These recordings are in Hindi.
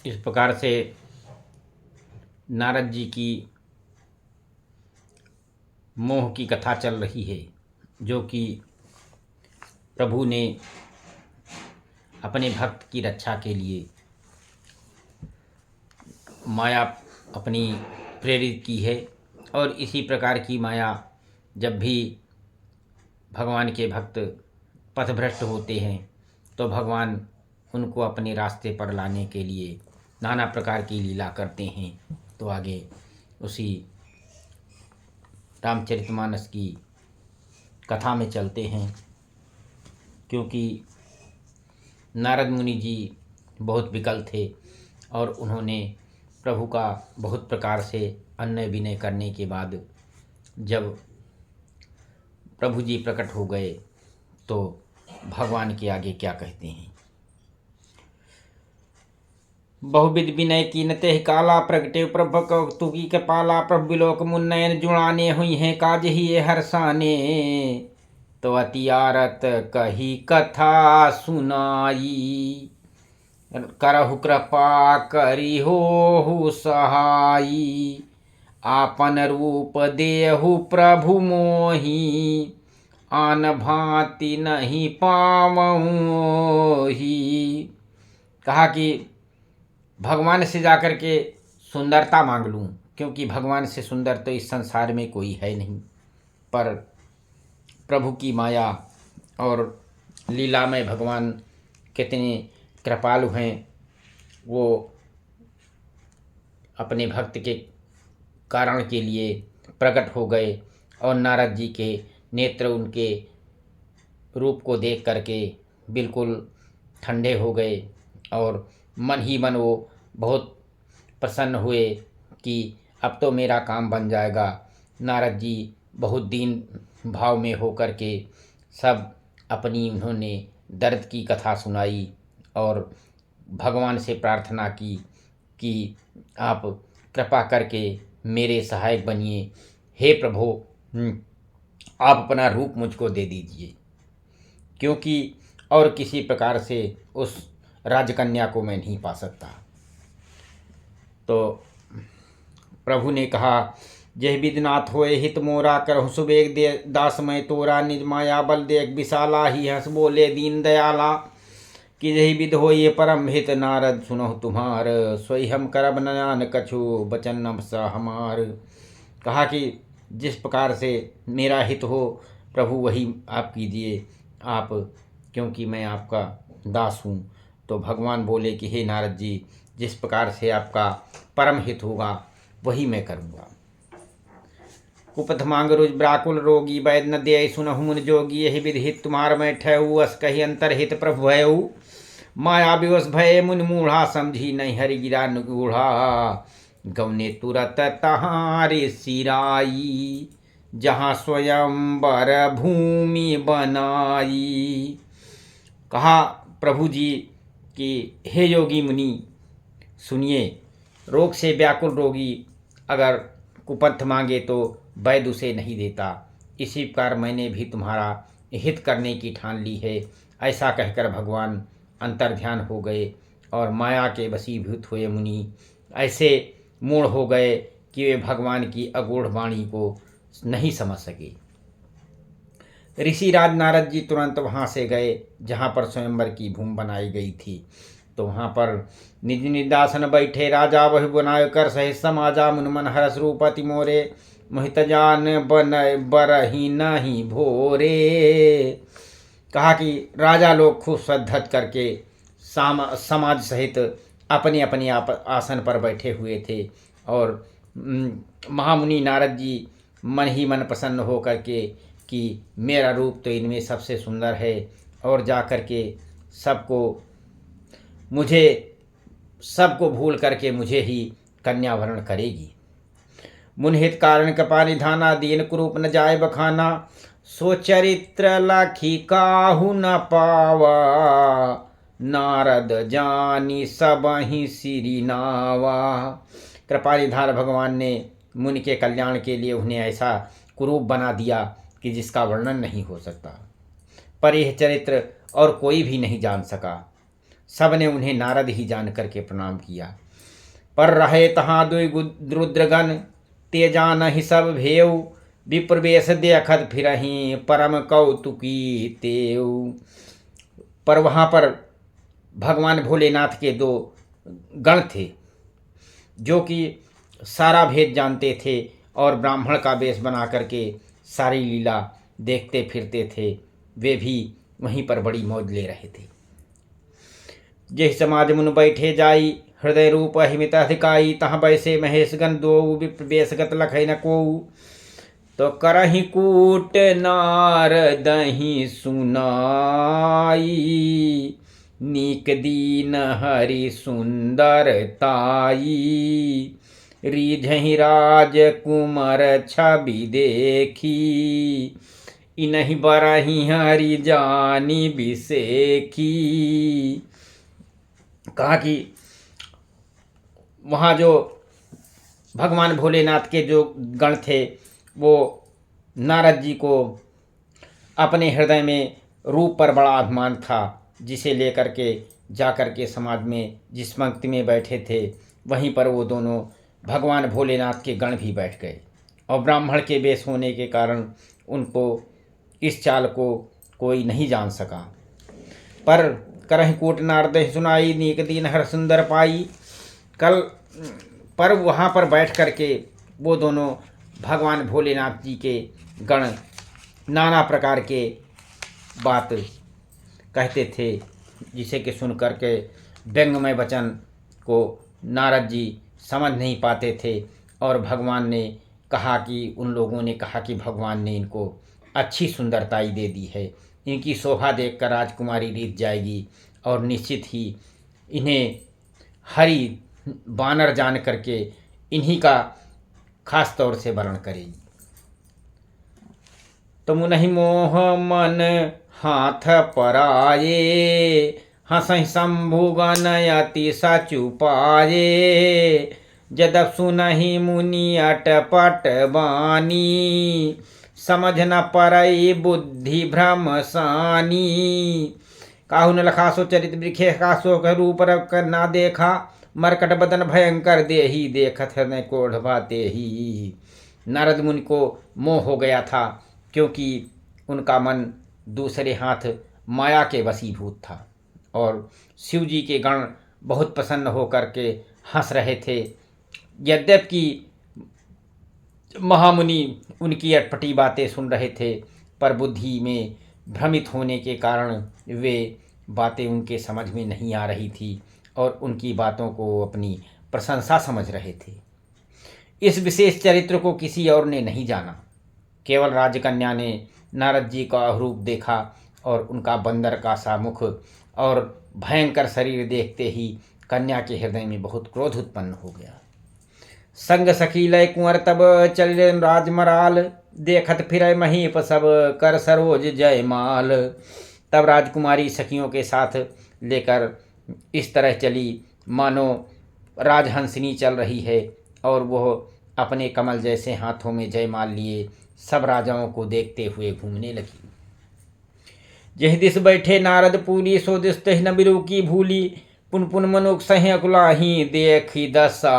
इस प्रकार से नारद जी की मोह की कथा चल रही है, जो कि प्रभु ने अपने भक्त की रक्षा के लिए माया अपनी प्रेरित की है। और इसी प्रकार की माया जब भी भगवान के भक्त पथभ्रष्ट होते हैं तो भगवान उनको अपने रास्ते पर लाने के लिए नाना प्रकार की लीला करते हैं। तो आगे उसी रामचरितमानस की कथा में चलते हैं। क्योंकि नारद मुनि जी बहुत विकल थे और उन्होंने प्रभु का बहुत प्रकार से अन्य विनय करने के बाद जब प्रभु जी प्रकट हो गए तो भगवान के आगे क्या कहते हैं। बहुविध विनय कीन तेह काला, प्रगटे प्रभ कौतुकी कपाला। प्रभु बिलोक मुन्नयन जुड़ाने हुई हैं, काज ही ये हर्षाने। तो अतियारत कही कथा सुनाई, करहु कृपा करी हो सहाई। आपन रूप देहु प्रभु मोही, आन भांति नहीं पावऊँ ही। कहा कि भगवान से जाकर के सुंदरता मांग लूँ, क्योंकि भगवान से सुंदर तो इस संसार में कोई है नहीं। पर प्रभु की माया और लीला में भगवान कितने कृपालु हैं। वो अपने भक्त के कारण के लिए प्रकट हो गए और नारद जी के नेत्र उनके रूप को देख करके बिल्कुल ठंडे हो गए और मन ही मन वो बहुत प्रसन्न हुए कि अब तो मेरा काम बन जाएगा। नारद जी बहुत दीन भाव में होकर के सब अपनी उन्होंने दर्द की कथा सुनाई और भगवान से प्रार्थना की कि आप कृपा करके मेरे सहायक बनिए। हे प्रभु, आप अपना रूप मुझको दे दीजिए, क्योंकि और किसी प्रकार से उस राजकन्या को मैं नहीं पा सकता। तो प्रभु ने कहा, जय विदनाथ होए हित मोरा, करहु सुबेग दे दास मैं तोरा। निज माया बल देख विशाला, ही हंस बोले दीन दयाला। कि जही विध हो ये परम हित, नारद सुनहु तुम्हार। सोई हम करब नयान कछु, बचन न सा हमार। कहा कि जिस प्रकार से मेरा हित हो प्रभु वही आप कीजिए, आप, क्योंकि मैं आपका दास हूँ। तो भगवान बोले कि हे नारद जी, जिस प्रकार से आपका परम हित होगा वही मैं करूँगा। कुपथ मांग रुज व्याकुल रोगी, वैद न दे सुनहु मुन जोगी। यही विधि हित तुम्हार मैं ठहु, अस कही अंतर हित प्रभु भयऊ। माया विवश भय मुनि मूढ़ा, समझी नहीं हरि गिरा नुगूढ़ा। गौने तुरत तहारे सिराई, जहाँ स्वयंवर भूमि बनाई। कहा प्रभु जी कि हे योगी मुनि सुनिए, रोग से व्याकुल रोगी अगर कुपथ मांगे तो वैद्य उसे नहीं देता। इसी प्रकार मैंने भी तुम्हारा हित करने की ठान ली है। ऐसा कहकर भगवान अंतर्ध्यान हो गए और माया के वशीभूत हुए मुनि ऐसे मूढ़ हो गए कि वे भगवान की अगूढ़ वाणी को नहीं समझ सके। ऋषिराज नारद जी तुरंत वहाँ से गए जहाँ पर स्वयंवर की भूमि बनाई गई थी। तो वहाँ पर निज निदासन बैठे राजा, वही बनाय कर सहित समाजा। मुन मन हरस रूपति मोरे, मोहित जान बन बरही नहीं भोरे। कहा कि राजा लोग खूब श्रद्धा करके समाज सहित अपने अपने आसन पर बैठे हुए थे और महामुनि नारद जी मन ही मन प्रसन्न हो करके कि मेरा रूप तो इनमें सबसे सुंदर है और जा कर के सबको भूल करके मुझे ही कन्यावरण करेगी। मुनहित कारण कृपा निधाना, दीन कुरूप न जाय बखाना। सो चरित्र लाखी काहू न पावा, नारद जानी सबहि सिरि नावा। कृपा निधान भगवान ने मुनि के कल्याण के लिए उन्हें ऐसा कुरूप बना दिया कि जिसका वर्णन नहीं हो सकता। पर यह चरित्र और कोई भी नहीं जान सका। सबने उन्हें नारद ही जान करके प्रणाम किया। पर रहे तहाँ दुई रुद्रगण, ते जानहि सब भेव, विप्रवेश देखत फिरहि, परम कौतुकी तेव। पर वहाँ पर भगवान भोलेनाथ के दो गण थे जो कि सारा भेद जानते थे और ब्राह्मण का वेश बना करके सारी लीला देखते फिरते थे। वे भी वहीं पर बड़ी मौज ले रहे थे। जेहि समाज मुन बैठे जाई, हृदय रूप अहिमित अधिकाई, तहाँ बैसे महेशगण दो, विप्रवेशगत लखै न कोऊ। तो करहि कूट नारदहि सुनाई, नीक दीन हरि सुंदरताई। रीझहि राजकुमार छवि देखी, इनहि बरहि हरि जानी बिसेखी। कहा कि वहाँ जो भगवान भोलेनाथ के जो गण थे वो नारद जी को अपने हृदय में रूप पर बड़ा अभिमान था, जिसे लेकर के जाकर के समाज में जिस पंक्ति में बैठे थे वहीं पर वो दोनों भगवान भोलेनाथ के गण भी बैठ गए। और ब्राह्मण के वेश होने के कारण उनको इस चाल को कोई नहीं जान सका। पर करहि कूट नारद सुनाई, नीक दीन हर सुंदर पाई। कल पर वहाँ पर बैठ करके वो दोनों भगवान भोलेनाथ जी के गण नाना प्रकार के बात कहते थे, जिसे कि सुन करके व्यंग्यमय वचन को नारद जी समझ नहीं पाते थे। और भगवान ने कहा कि उन लोगों ने कहा कि भगवान ने इनको अच्छी सुंदरताई दे दी है, इनकी शोभा देखकर राजकुमारी रीत जाएगी और निश्चित ही इन्हें हरि बानर जान करके इन्हीं का खास तौर से वर्ण करेगी। तो मुनहि मोह मन हाथ पराये, हंसहि शंभुगन अति सचु पाये। जदप सुनहि मुनि अटपट बानी, समझ न परई बुद्धि भ्रम सानी। काहू न लखासो चरित बिखे, कासो का रूप रख ना देखा। मरकट बदन भयंकर देही, देखत हृदय कोढ़ भाते ही। नारद मुनि को मोह हो गया था, क्योंकि उनका मन दूसरे हाथ माया के वशीभूत था। और शिव जी के गण बहुत प्रसन्न होकर के हंस रहे थे। यद्यपि महामुनि उनकी अटपटी बातें सुन रहे थे, पर बुद्धि में भ्रमित होने के कारण वे बातें उनके समझ में नहीं आ रही थी और उनकी बातों को अपनी प्रशंसा समझ रहे थे। इस विशेष चरित्र को किसी और ने नहीं जाना, केवल राजकन्या ने नारद जी का रूप देखा और उनका बंदर का सा मुख और भयंकर शरीर देखते ही कन्या के हृदय में बहुत क्रोध उत्पन्न हो गया। संग सखी लय कुंवर तब चल राजमराल, देखत फिर महीप सब कर सरोज जयमाल। तब राजकुमारी सखियों के साथ लेकर इस तरह चली मानो राजहंसिनी चल रही है, और वह अपने कमल जैसे हाथों में जयमाल लिए सब राजाओं को देखते हुए घूमने लगी। जहि दिस बैठे नारद पूरी, सो दिस तहि न बिरु की भूली। पुन पुन मनुख सहे अकुलाही, देखी दशा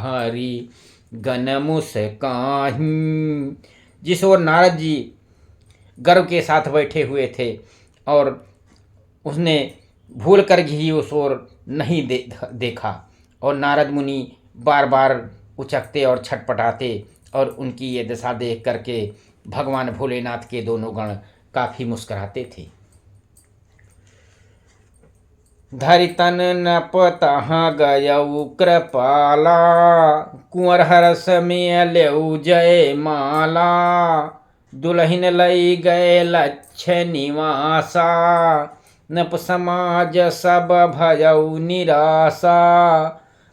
हरि गन मुस्काही। जिस ओर नारद जी गर्व के साथ बैठे हुए थे और उसने भूल कर ही उस ओर नहीं देखा, और नारद मुनि बार बार उचकते और छटपटाते और उनकी ये दशा देख करके भगवान भोलेनाथ के दोनों गण काफ़ी मुस्कुराते थे। धरितन नप तहाँ गयऊ कृपाला, कुंवर हरस में लेऊ जय माला। दुल्हन लई गए लक्ष्य निवासा, नप समाज सब भयऊ निराशा।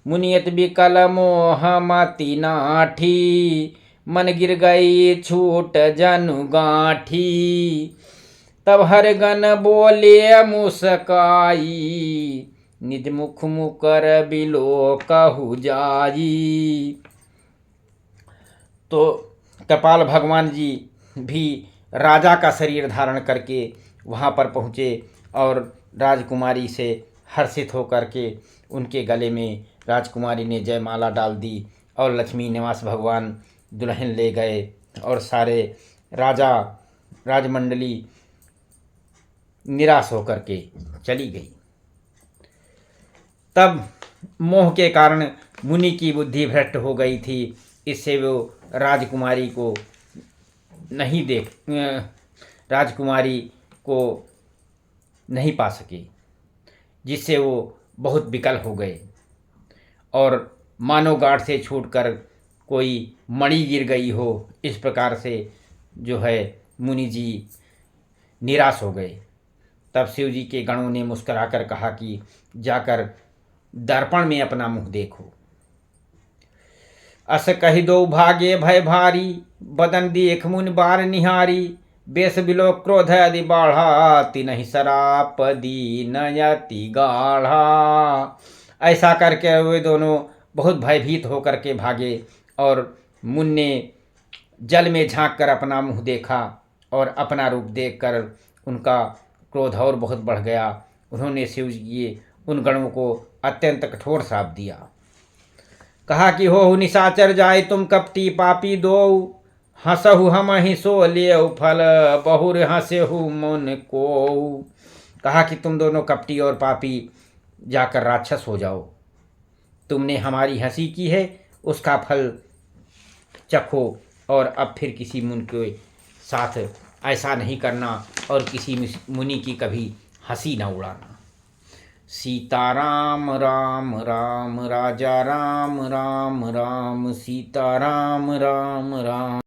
मुनियत विकल मोह मति नाठी, मन गिर गई छूट जनु गांठी। तब हर गण बोले मुस्काई, निज मुख मुकर बिलो कहु जाई। तो कृपाल भगवान जी भी राजा का शरीर धारण करके वहाँ पर पहुँचे और राजकुमारी से हर्षित होकर के उनके गले में राजकुमारी ने जयमाला डाल दी और लक्ष्मी निवास भगवान दुल्हन ले गए और सारे राजा राजमंडली निराश होकर के चली गई। तब मोह के कारण मुनि की बुद्धि भ्रष्ट हो गई थी, इससे वो राजकुमारी को नहीं पा सके, जिससे वो बहुत विकल हो गए और मानो गांठ से छूटकर कोई मणि गिर गई हो, इस प्रकार से जो है मुनि जी निराश हो गए। तब शिव जी के गणों ने मुस्कुराकर कहा कि जाकर दर्पण में अपना मुख देखो। अस कहि दो भाग्य भय भारी, बदन देख मुनि बार निहारी, बेस बिलो क्रोध यदि बाढ़ा, तिनहि सराप दीन यति गाढ़ा। ऐसा करके वे दोनों बहुत भयभीत होकर के भागे और मुनि ने जल में झांक कर अपना मुँह देखा और अपना रूप देखकर उनका क्रोध और बहुत बढ़ गया। उन्होंने शिव जी के उन गणों को अत्यंत कठोर श्राप दिया। कहा कि हो निशाचर जाए तुम कपटी पापी दो, हंसहु हम ही सो लियो फल, बहुर हंसेहु मन को। कहा कि तुम दोनों कपटी और पापी जाकर राक्षस हो जाओ, तुमने हमारी हंसी की है, उसका फल चखो और अब फिर किसी मुनि के साथ ऐसा नहीं करना और किसी मुनि की कभी हंसी न उड़ाना। सीताराम राम राम राजा राम राम राम, सीताराम राम राम।